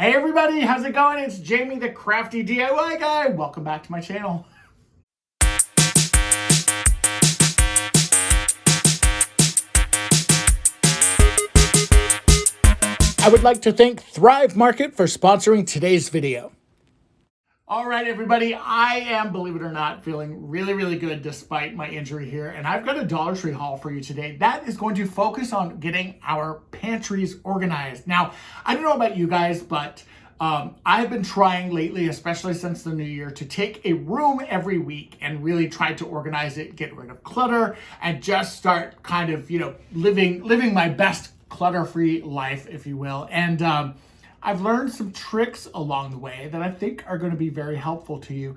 Hey everybody, how's it going? It's Jamie the Crafty DIY Guy. Welcome back to my channel. I would like to thank Thrive Market for sponsoring today's video. All right, everybody, I am, believe it or not, feeling really good despite my injury here. And I've got a Dollar Tree haul for you today that is going to focus on getting our pantries organized. Now, I don't know about you guys, but I've been trying lately, especially since the new year, to take a room every week and really try to organize it, get rid of clutter, and just start kind of, living my best clutter-free life, if you will. And I've learned some tricks along the way that I think are going to be very helpful to you.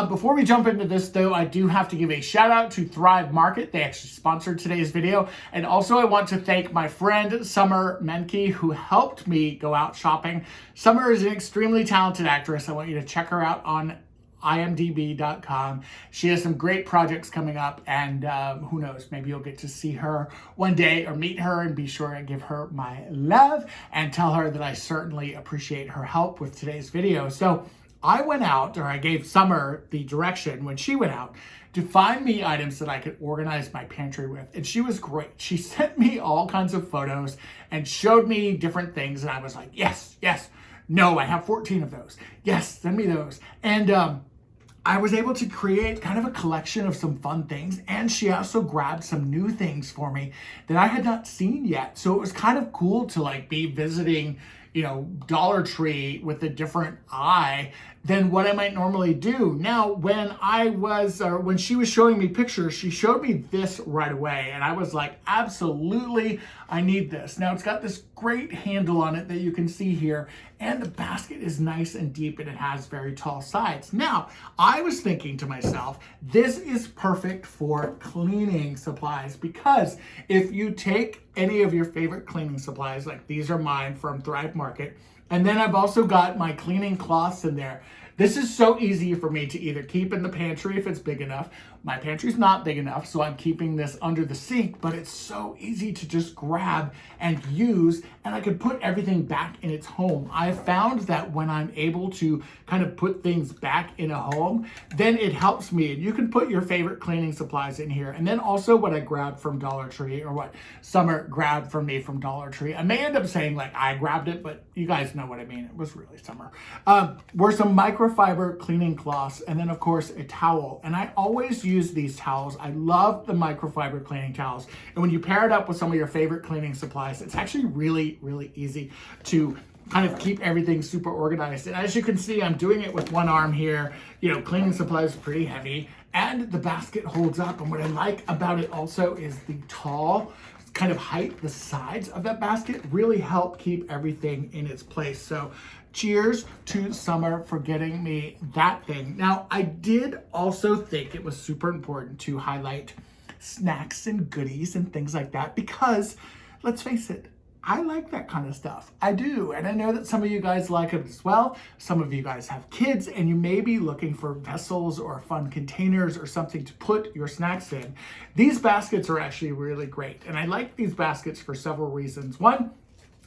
Before we jump into this, though, I do have to give a shout out to Thrive Market. They actually sponsored today's video. And also I want to thank my friend Summer Menke, who helped me go out shopping. Summer is an extremely talented actress. I want you to check her out on imdb.com. She has some great projects coming up, and who knows, maybe you'll get to see her one day or meet her, and be sure to give her my love and tell her that I certainly appreciate her help with today's video. So I went out, or I gave Summer the direction when she went out to find me items that I could organize my pantry with. And she was great. She sent me all kinds of photos and showed me different things. And I was like, yes. No, I have 14 of those. Yes, send me those. And I was able to create kind of a collection of some fun things. And she also grabbed some new things for me that I had not seen yet. So it was kind of cool to be visiting, Dollar Tree with a different eye than what I might normally do. Now, when she was showing me pictures, she showed me this right away. And I was like, absolutely, I need this. Now, it's got this great handle on it that you can see here. And the basket is nice and deep, and it has very tall sides. Now, I was thinking to myself, this is perfect for cleaning supplies, because if you take any of your favorite cleaning supplies, like these are mine from Thrive Market, and then I've also got my cleaning cloths in there. This is so easy for me to either keep in the pantry if it's big enough. My pantry's not big enough, so I'm keeping this under the sink, but it's so easy to just grab and use, and I could put everything back in its home. I found that when I'm able to kind of put things back in a home, then it helps me. And you can put your favorite cleaning supplies in here. And then also what I grabbed from Dollar Tree, or what Summer grabbed from me from Dollar Tree. I may end up saying I grabbed it, but you guys know what I mean. It was really Summer. Were some microfiber cleaning cloths, and then of course a towel. And I always use these towels. I love the microfiber cleaning towels. And when you pair it up with some of your favorite cleaning supplies, it's actually really easy to kind of keep everything super organized. And as you can see, I'm doing it with one arm here. Cleaning supplies are pretty heavy, and the basket holds up. And what I like about it also is the tall kind of height. The sides of that basket really help keep everything in its place. So cheers to Summer for getting me that thing. Now, I did also think it was super important to highlight snacks and goodies and things like that, because let's face it, I like that kind of stuff. I do. And I know that some of you guys like it as well. Some of you guys have kids, and you may be looking for vessels or fun containers or something to put your snacks in. These baskets are actually really great. And I like these baskets for several reasons. One,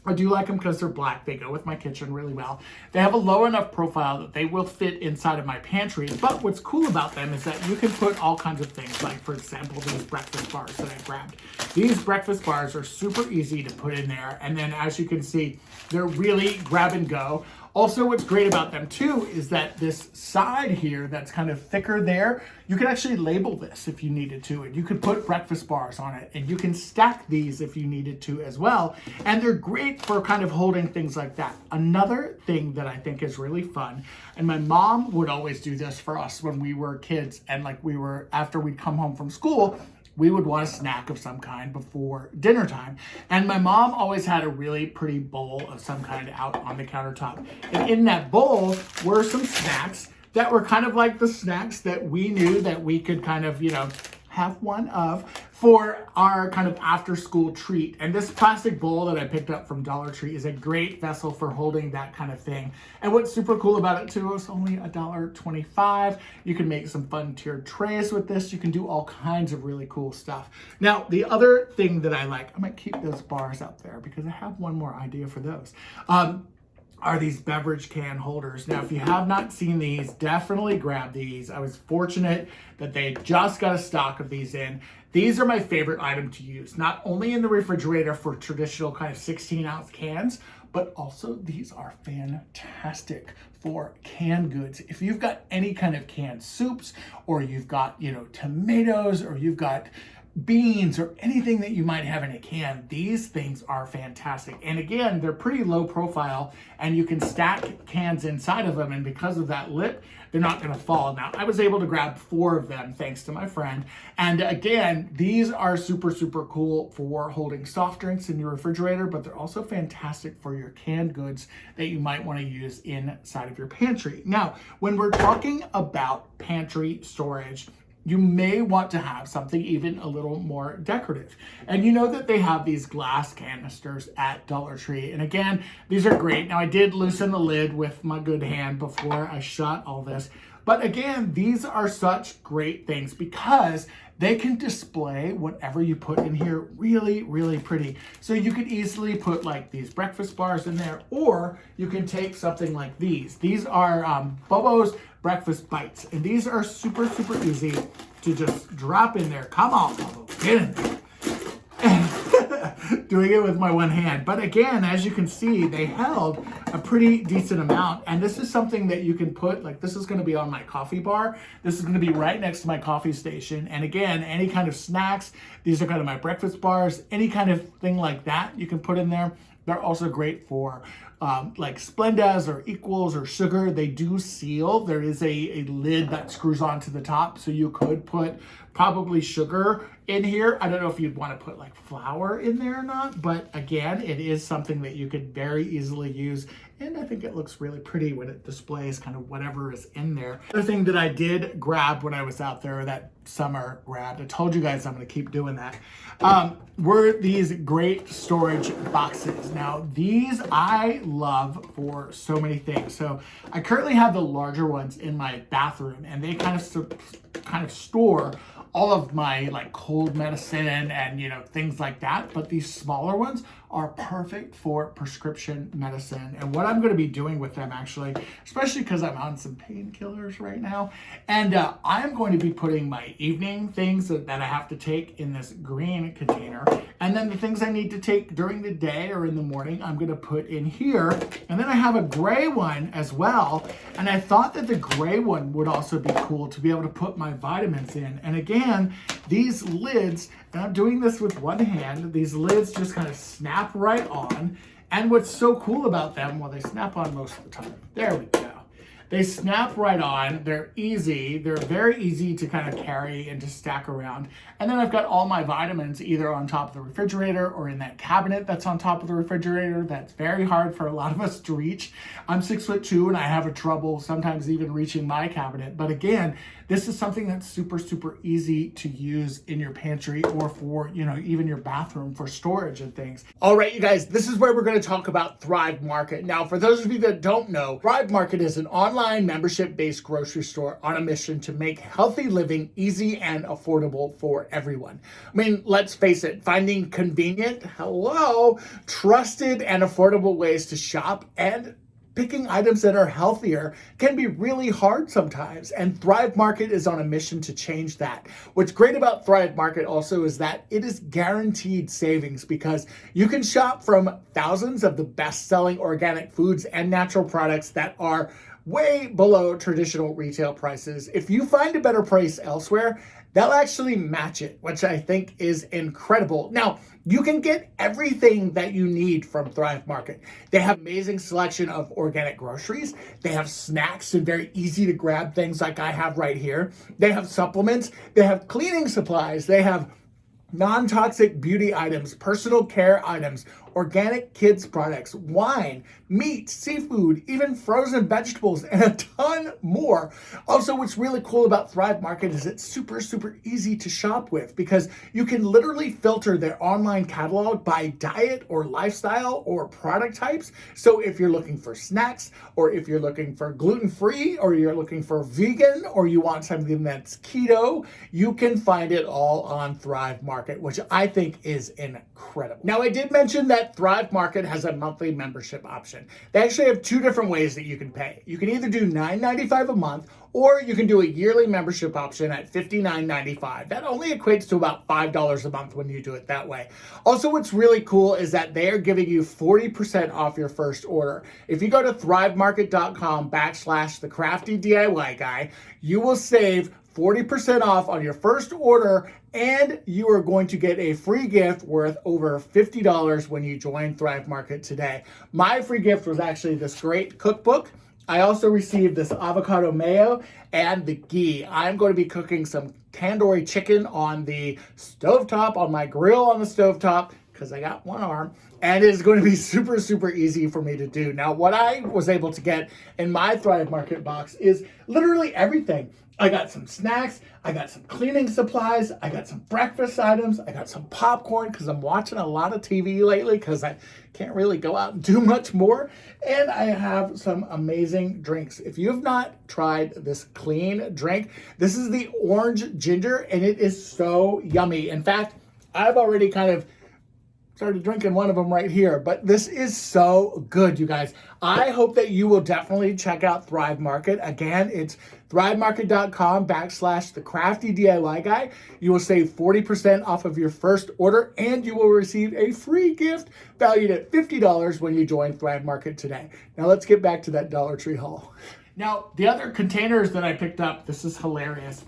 I do like them because they're black. They go with my kitchen really well. They have a low enough profile that they will fit inside of my pantry. But what's cool about them is that you can put all kinds of things, like, for example, these breakfast bars that I grabbed. These breakfast bars are super easy to put in there. And then, as you can see, they're really grab and go. Also, what's great about them too is that this side here that's kind of thicker there, you can actually label this if you needed to, and you could put breakfast bars on it, and you can stack these if you needed to as well. And they're great for kind of holding things like that. Another thing that I think is really fun, and my mom would always do this for us when we were kids, and after we'd come home from school, we would want a snack of some kind before dinner time. And my mom always had a really pretty bowl of some kind out on the countertop. And in that bowl were some snacks that were kind of like the snacks that we knew that we could kind of, have one of for our kind of after school treat. And this plastic bowl that I picked up from Dollar Tree is a great vessel for holding that kind of thing. And what's super cool about it too is only $1.25. You can make some fun tiered trays with this. You can do all kinds of really cool stuff. Now, the other thing that I like, I might keep those bars up there because I have one more idea for those. are these beverage can holders. Now, if you have not seen these, definitely grab these. I was fortunate that they just got a stock of these in. These are my favorite item to use, not only in the refrigerator for traditional kind of 16-ounce cans, but also these are fantastic for canned goods. If you've got any kind of canned soups, or you've got, tomatoes, or you've got beans, or anything that you might have in a can, these things are fantastic. And again, they're pretty low profile, and you can stack cans inside of them, and because of that lip, they're not going to fall. Now, I was able to grab 4 of them thanks to my friend. And again, these are super, super cool for holding soft drinks in your refrigerator, but they're also fantastic for your canned goods that you might want to use inside of your pantry. Now, when we're talking about pantry storage, you may want to have something even a little more decorative. And you know that they have these glass canisters at Dollar Tree. And again, these are great. Now, I did loosen the lid with my good hand before I shot all this. But again, these are such great things because they can display whatever you put in here really, really pretty. So you could easily put like these breakfast bars in there, or you can take something like these. These are Bobo's breakfast bites, and these are super, super easy to just drop in there. Come on, Bobo, get in there. Doing it with my one hand. But again, as you can see, they held a pretty decent amount. And this is something that you can put, like this is going to be on my coffee bar. This is going to be right next to my coffee station. And again, any kind of snacks, these are kind of my breakfast bars, any kind of thing like that you can put in there. They're also great for like Splendas or Equals or sugar. They do seal. There is a lid that screws onto the top, so you could put probably sugar in here. I don't know if you'd want to put like flour in there or not, but again, it is something that you could very easily use. And I think it looks really pretty when it displays kind of whatever is in there. Another thing that I did grab when I was out there that summer grabbed, I told you guys I'm going to keep doing that, were these great storage boxes. Now, these I love for so many things. So I currently have the larger ones in my bathroom, and they kind of store all of my like cold medicine and things like that. But these smaller ones are perfect for prescription medicine. And what I'm going to be doing with them, actually, especially because I'm on some painkillers right now, and I'm going to be putting my evening things that I have to take in this green container, and then the things I need to take during the day or in the morning, I'm going to put in here. And then I have a gray one as well, and I thought that the gray one would also be cool to be able to put my vitamins in. And again, these lids, and I'm doing this with one hand, these lids just kind of snap right on. And what's so cool about them, well, they snap on most of the time. There we go. They snap right on. They're easy. They're very easy to kind of carry and to stack around. And then I've got all my vitamins either on top of the refrigerator or in that cabinet that's on top of the refrigerator. That's very hard for a lot of us to reach. I'm 6'2" and I have a trouble sometimes even reaching my cabinet. But again, this is something that's super, super easy to use in your pantry or for, even your bathroom for storage and things. All right, you guys, this is where we're going to talk about Thrive Market. Now, for those of you that don't know, Thrive Market is an online membership-based grocery store on a mission to make healthy living easy and affordable for everyone. I mean, let's face it, finding convenient, trusted and affordable ways to shop and picking items that are healthier can be really hard sometimes, and Thrive Market is on a mission to change that. What's great about Thrive Market also is that it is guaranteed savings because you can shop from thousands of the best-selling organic foods and natural products that are way below traditional retail prices. If you find a better price elsewhere, they'll actually match it, which I think is incredible. Now, you can get everything that you need from Thrive Market. They have amazing selection of organic groceries. They have snacks and very easy to grab things like I have right here. They have supplements. They have cleaning supplies. They have non-toxic beauty items, personal care items, organic kids products, wine, meat, seafood, even frozen vegetables, and a ton more. Also, what's really cool about Thrive Market is it's super, super easy to shop with because you can literally filter their online catalog by diet or lifestyle or product types. So if you're looking for snacks, or if you're looking for gluten-free, or you're looking for vegan, or you want something that's keto, you can find it all on Thrive Market, which I think is incredible. Now, I did mention that that Thrive Market has a monthly membership option. They actually have two different ways that you can pay. You can either do $9.95 a month, or you can do a yearly membership option at $59.95. That only equates to about $5 a month when you do it that way. Also, what's really cool is that they are giving you 40% off your first order. If you go to thrivemarket.com/thecraftyDIY you will save 40% off on your first order, and you are going to get a free gift worth over $50 when you join Thrive Market today. My free gift was actually this great cookbook. I also received this avocado mayo and the ghee. I'm going to be cooking some tandoori chicken on the stovetop, on my grill on the stovetop, because I got one arm, and it's going to be super, super easy for me to do. Now, what I was able to get in my Thrive Market box is literally everything. I got some snacks, I got some cleaning supplies, I got some breakfast items, I got some popcorn because I'm watching a lot of TV lately because I can't really go out and do much more. And I have some amazing drinks. If you have not tried this clean drink, this is the orange ginger, and it is so yummy. In fact, I've already kind of started drinking one of them right here, but this is so good, you guys. I hope that you will definitely check out Thrive Market. Again, it's thrivemarket.com/thecraftyDIY You will save 40% off of your first order, and you will receive a free gift valued at $50 when you join Thrive Market today. Now let's get back to that Dollar Tree haul. Now, the other containers that I picked up, this is hilarious.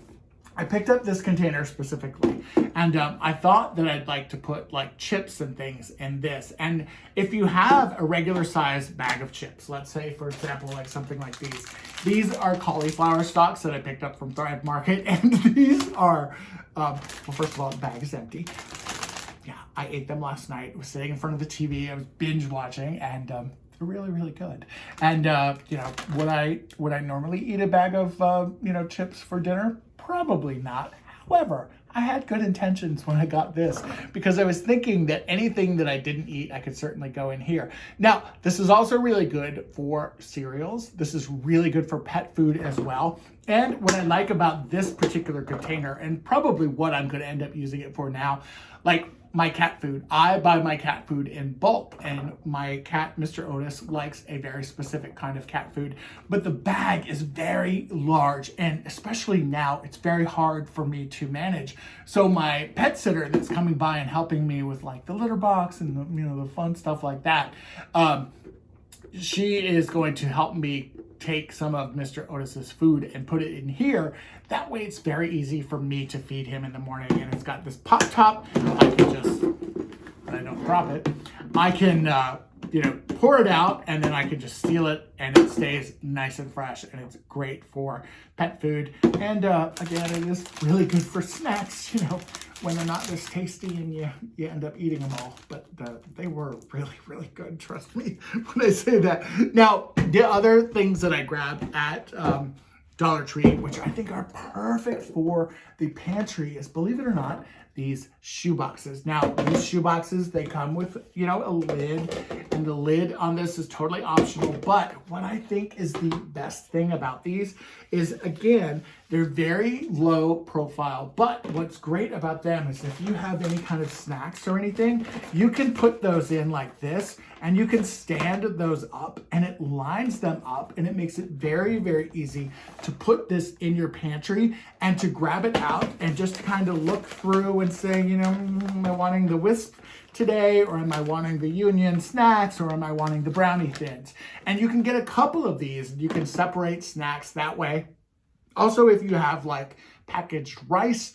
I picked up this container specifically, and I thought that I'd like to put like chips and things in this. And if you have a regular size bag of chips, let's say, for example, like something like these are cauliflower stalks that I picked up from Thrive Market, and these are, well, first of all, the bag is empty. Yeah, I ate them last night. I was sitting in front of the TV. I was binge watching, and they're really, really good. And you know, would I normally eat a bag of chips for dinner? Probably not. However, I had good intentions when I got this because I was thinking that anything that I didn't eat, I could certainly go in here. Now, this is also really good for cereals. This is really good for pet food as well. And what I like about this particular container, and probably what I'm going to end up using it for now, like my cat food. I buy my cat food in bulk, and my cat, Mr. Otis, likes a very specific kind of cat food, but the bag is very large, and especially now, it's very hard for me to manage. So my pet sitter that's coming by and helping me with like the litter box and the fun stuff like that, she is going to help me take some of Mr. Otis's food and put it in here. That way it's very easy for me to feed him in the morning. And it's got this pop top. I can just, when I don't drop it, I can, pour it out, and then I can just seal it, and it stays nice and fresh, and it's great for pet food. And again, it is really good for snacks, when they're not this tasty and you end up eating them all. But they were really, really good, trust me when I say that. Now, the other things that I grabbed at Dollar Tree, which I think are perfect for the pantry, is, believe it or not, these shoe boxes. Now, these shoe boxes, they come with, a lid, and the lid on this is totally optional. But what I think is the best thing about these is, again, they're very low profile. But what's great about them is if you have any kind of snacks or anything, you can put those in like this, and you can stand those up, and it lines them up, and it makes it very, very easy to put this in your pantry and to grab it out and just kind of look through and say, am I wanting the Wisp today, or am I wanting the Union snacks, or am I wanting the Brownie Thins? And you can get a couple of these, and you can separate snacks that way. Also, if you have like packaged rice,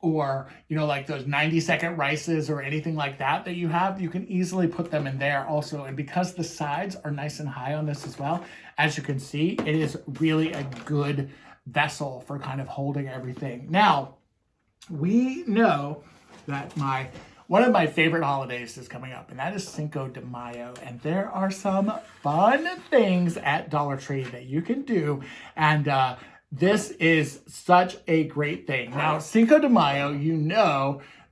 or, like those 90-second rices or anything like that you have, you can easily put them in there also. And because the sides are nice and high on this as well, as you can see, it is really a good vessel for kind of holding everything. Now, we know that one of my favorite holidays is coming up, and that is Cinco de Mayo. And there are some fun things at Dollar Tree that you can do. And this is such a great thing. Now, Cinco de Mayo,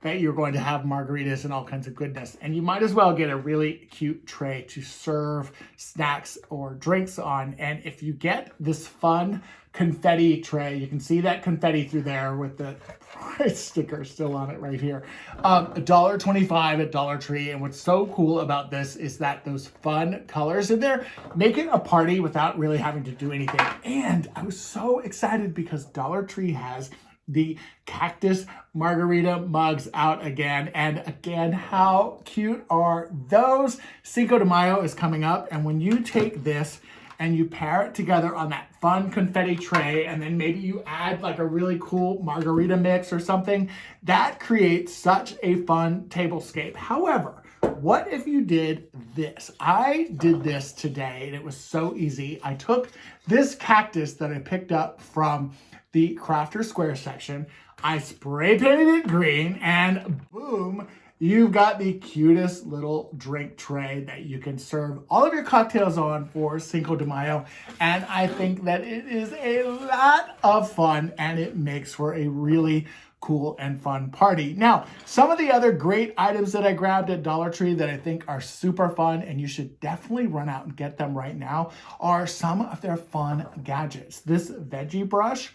that you're going to have margaritas and all kinds of goodness. And you might as well get a really cute tray to serve snacks or drinks on. And if you get this fun confetti tray, you can see that confetti through there with the price sticker still on it right here. $1.25 at Dollar Tree. And what's so cool about this is that those fun colors in there make it a party without really having to do anything. And I was so excited because Dollar Tree has the cactus margarita mugs out again. And again, how cute are those? Cinco de Mayo is coming up. And when you take this and you pair it together on that fun confetti tray, and then maybe you add like a really cool margarita mix or something, that creates such a fun tablescape. However, what if you did this? I did this today and it was so easy. I took this cactus that I picked up from the Crafter Square section, I spray painted it green, and boom, you've got the cutest little drink tray that you can serve all of your cocktails on for Cinco de Mayo. And I think that it is a lot of fun and it makes for a really cool and fun party. Now, some of the other great items that I grabbed at Dollar Tree that I think are super fun and you should definitely run out and get them right now are some of their fun gadgets. This veggie brush,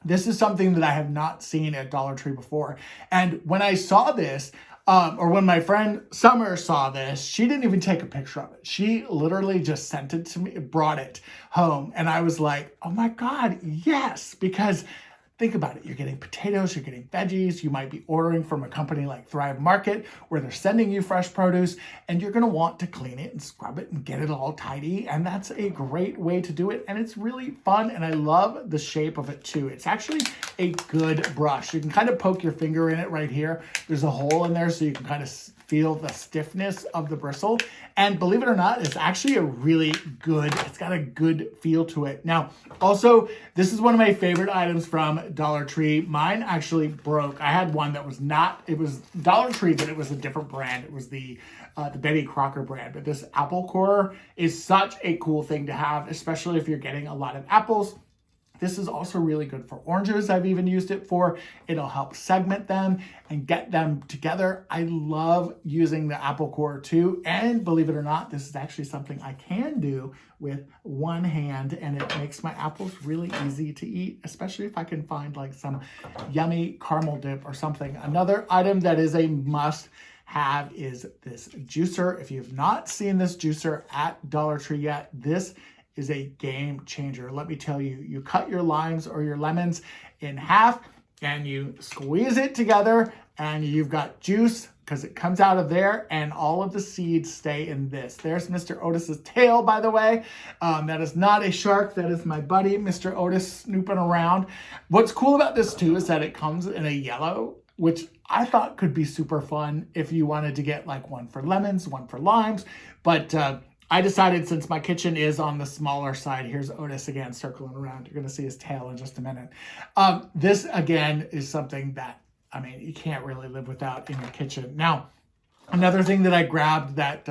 this is something that I have not seen at Dollar Tree before. And when I saw this, or when my friend Summer saw this, she didn't even take a picture of it. She literally just sent it to me, brought it home. And I was like, oh my God, yes, because think about it. You're getting potatoes, you're getting veggies. You might be ordering from a company like Thrive Market where they're sending you fresh produce and you're going to want to clean it and scrub it and get it all tidy. And that's a great way to do it. And it's really fun. And I love the shape of it too. It's actually a good brush. You can kind of poke your finger in it right here. There's a hole in there so you can kind of feel the stiffness of the bristle. And believe it or not, it's actually a really good, it's got a good feel to it. Now, also, this is one of my favorite items from Dollar Tree. Mine actually broke. I had one that was not, it was Dollar Tree, but it was a different brand. It was the Betty Crocker brand. But this apple core is such a cool thing to have, especially if you're getting a lot of apples. This is also really good for oranges. I've even used it for. It'll help segment them and get them together. I love using the apple core too. And believe it or not, this is actually something I can do with one hand and it makes my apples really easy to eat, especially if I can find like some yummy caramel dip or something. Another item that is a must have is this juicer. If you've not seen this juicer at Dollar Tree yet, this is a game changer. Let me tell you, you cut your limes or your lemons in half and you squeeze it together and you've got juice because it comes out of there and all of the seeds stay in this. There's Mr. Otis's tail, by the way. That is not a shark. That is my buddy, Mr. Otis, snooping around. What's cool about this too is that it comes in a yellow, which I thought could be super fun if you wanted to get like one for lemons, one for limes. But I decided since my kitchen is on the smaller side, here's Otis again circling around. You're going to see his tail in just a minute. This again is something that, I mean, you can't really live without in your kitchen. Now, another thing that I grabbed that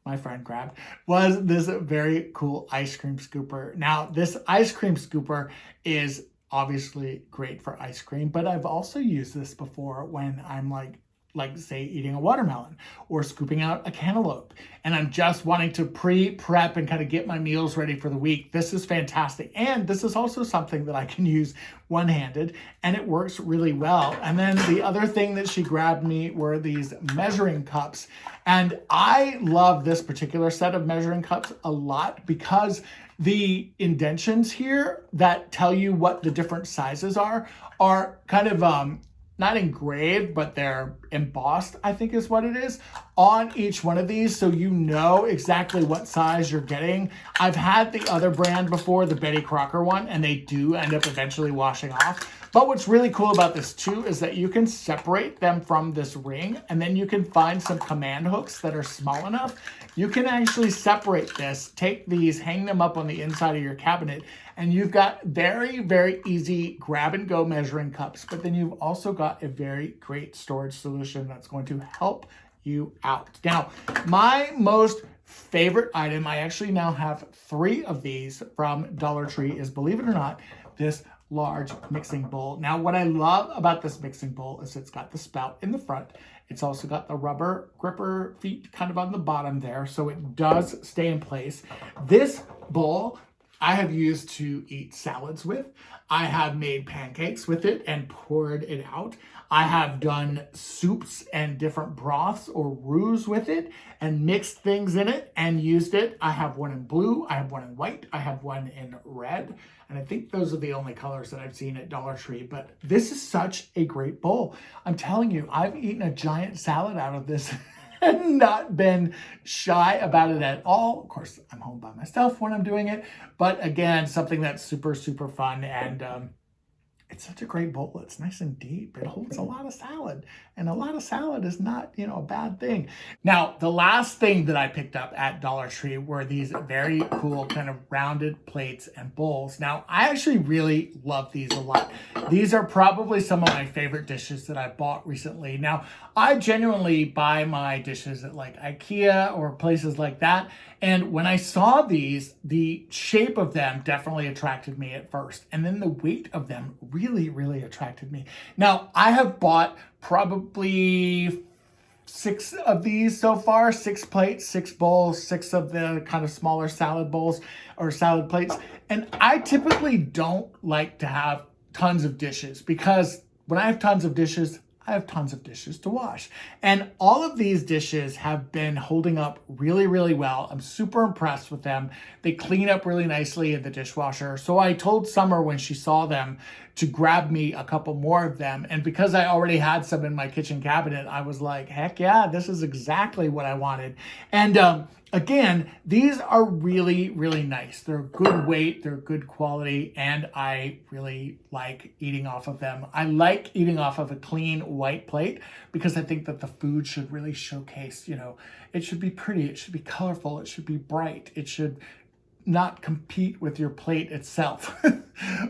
my friend grabbed was this very cool ice cream scooper. Now, this ice cream scooper is obviously great for ice cream, but I've also used this before when I'm like say eating a watermelon or scooping out a cantaloupe and I'm just wanting to prep and kind of get my meals ready for the week. This is fantastic. And this is also something that I can use one-handed and it works really well. And then the other thing that she grabbed me were these measuring cups. And I love this particular set of measuring cups a lot because the indentions here that tell you what the different sizes are kind of not engraved, but they're embossed, I think is what it is, on each one of these. So you know exactly what size you're getting. I've had the other brand before, the Betty Crocker one, and they do end up eventually washing off. But what's really cool about this too is that you can separate them from this ring and then you can find some command hooks that are small enough. You can actually separate this, take these, hang them up on the inside of your cabinet, and you've got very, very easy grab and go measuring cups, but then you've also got a very great storage solution that's going to help you out. Now, my most favorite item, I actually now have 3 of these from Dollar Tree, is, believe it or not, this large mixing bowl. Now, what I love about this mixing bowl is it's got the spout in the front. It's also got the rubber gripper feet kind of on the bottom there, so it does stay in place. This bowl I have used to eat salads with. I have made pancakes with it and poured it out. I have done soups and different broths or roux with it and mixed things in it and used it. I have one in blue, I have one in white, I have one in red, and I think those are the only colors that I've seen at Dollar Tree, but this is such a great bowl. I'm telling you, I've eaten a giant salad out of this and not been shy about it at all. Of course, I'm home by myself when I'm doing it, but again, something that's super, super fun, and it's such a great bowl. It's nice and deep. It holds a lot of salad, and a lot of salad is not, a bad thing. Now, the last thing that I picked up at Dollar Tree were these very cool kind of rounded plates and bowls. Now, I actually really love these a lot. These are probably some of my favorite dishes that I bought recently. Now, I genuinely buy my dishes at like IKEA or places like that. And when I saw these, the shape of them definitely attracted me at first. And then the weight of them really, really attracted me. Now, I have bought probably 6 of these so far, 6 plates, 6 bowls, 6 of the kind of smaller salad bowls or salad plates. And I typically don't like to have tons of dishes, because when I have tons of dishes, I have tons of dishes to wash. And all of these dishes have been holding up really, really well. I'm super impressed with them. They clean up really nicely in the dishwasher. So I told Summer when she saw them to grab me a couple more of them. And because I already had some in my kitchen cabinet, I was like, heck yeah, this is exactly what I wanted. And again, these are really, really nice. They're good weight, they're good quality, and I really like eating off of them. I like eating off of a clean white plate because I think that the food should really showcase, it should be pretty, it should be colorful, it should be bright, it should not compete with your plate itself.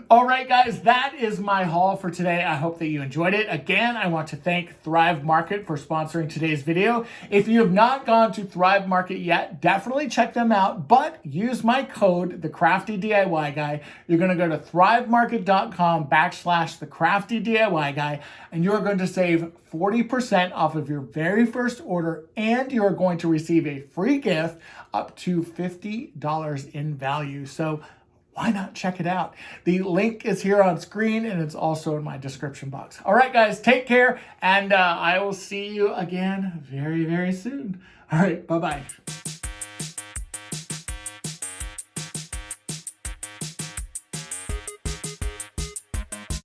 All right, guys, that is my haul for today. I hope that you enjoyed it. Again, I want to thank Thrive Market for sponsoring today's video. If you have not gone to Thrive Market yet, definitely check them out, but use my code, The Crafty DIY Guy. You're going to go to thrivemarket.com/The Crafty DIY Guy, and you're going to save 40% off of your very first order, and you're going to receive a free gift up to $50 in value. So why not check it out? The link is here on screen, and it's also in my description box. All right, guys, take care, and I will see you again very, very soon. All right, bye-bye.